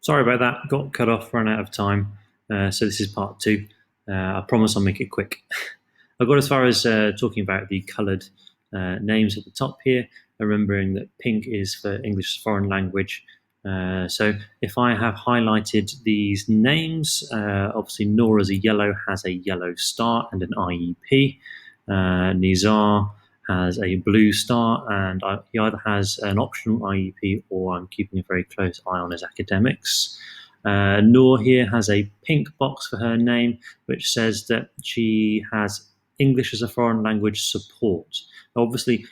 Sorry about that. Got cut off, ran out of time. So this is part two. I promise I'll make it quick. I've got as far as talking about the coloured names at the top here, remembering that pink is for English as a foreign language. So if I have highlighted these names, obviously Nora's a yellow, has a yellow star and an IEP. Nizar has a blue star, and he either has an optional IEP or I'm keeping a very close eye on his academics. Noor here has a pink box for her name, which says that she has English as a foreign language support. Obviously,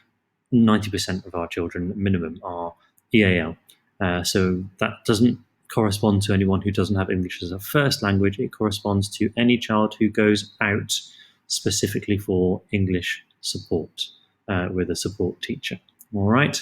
90% of our children, minimum, are EAL. So that doesn't correspond to anyone who doesn't have English as a first language. It corresponds to any child who goes out specifically for English support with a support teacher. All right.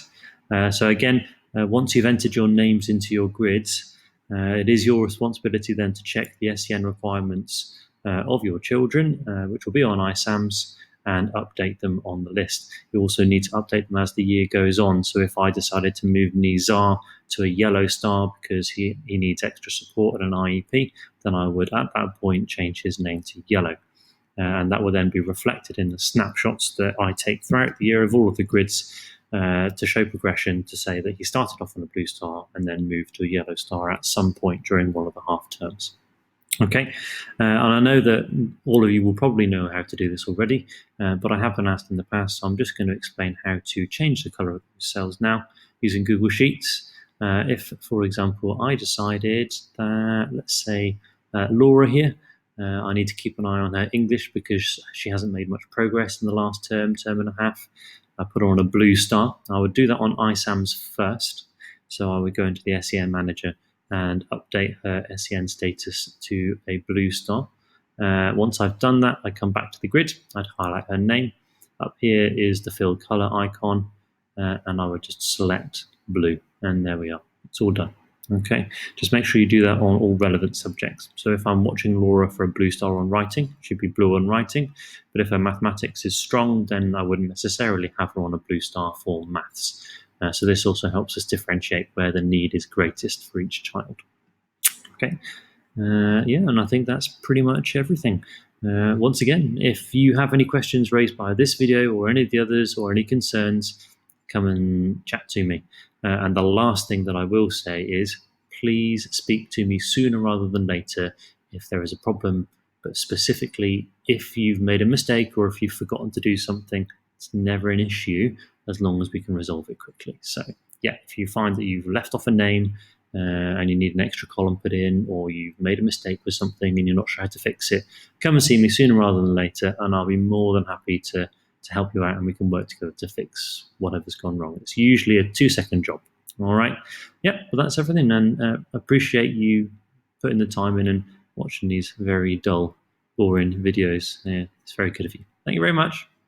So again, once you've entered your names into your grids, it is your responsibility then to check the SEN requirements of your children, which will be on ISAMS, and update them on the list. You also need to update them as the year goes on. So if I decided to move Nizar to a yellow star because he needs extra support and an IEP, then I would at that point change his name to yellow. And that will then be reflected in the snapshots that I take throughout the year of all of the grids to show progression, to say that he started off on a blue star and then moved to a yellow star at some point during one of the half terms. Okay, and I know that all of you will probably know how to do this already, but I have been asked in the past, so I'm just going to explain how to change the color of the cells now using Google Sheets. If, for example, I decided that, let's say, Laura here, I need to keep an eye on her English because she hasn't made much progress in the last term and a half. I put her on a blue star. I would do that on ISAMS first. So I would go into the SEN manager and update her SEN status to a blue star. Once I've done that, I come back to the grid. I'd highlight her name. Up here is the fill color icon, and I would just select blue, and there we are. It's all done. Okay, just make sure you do that on all relevant subjects. So if I'm watching Laura for a blue star on writing, it should be blue on writing. But if her mathematics is strong, then I wouldn't necessarily have her on a blue star for maths. So this also helps us differentiate where the need is greatest for each child. Okay, yeah, and I think that's pretty much everything. Once again, if you have any questions raised by this video or any of the others or any concerns, come and chat to me. And the last thing that I will say is, please speak to me sooner rather than later if there is a problem, but specifically if you've made a mistake or if you've forgotten to do something. It's never an issue as long as we can resolve it quickly. So yeah, if you find that you've left off a name and you need an extra column put in, or you've made a mistake with something and you're not sure how to fix it, come and see me sooner rather than later, and I'll be more than happy to help you out, and we can work together to fix whatever's gone wrong. It's usually a 2-second job. All right. Yeah, well, that's everything, and appreciate you putting the time in and watching these very dull, boring videos. Yeah, it's very good of you. Thank you very much.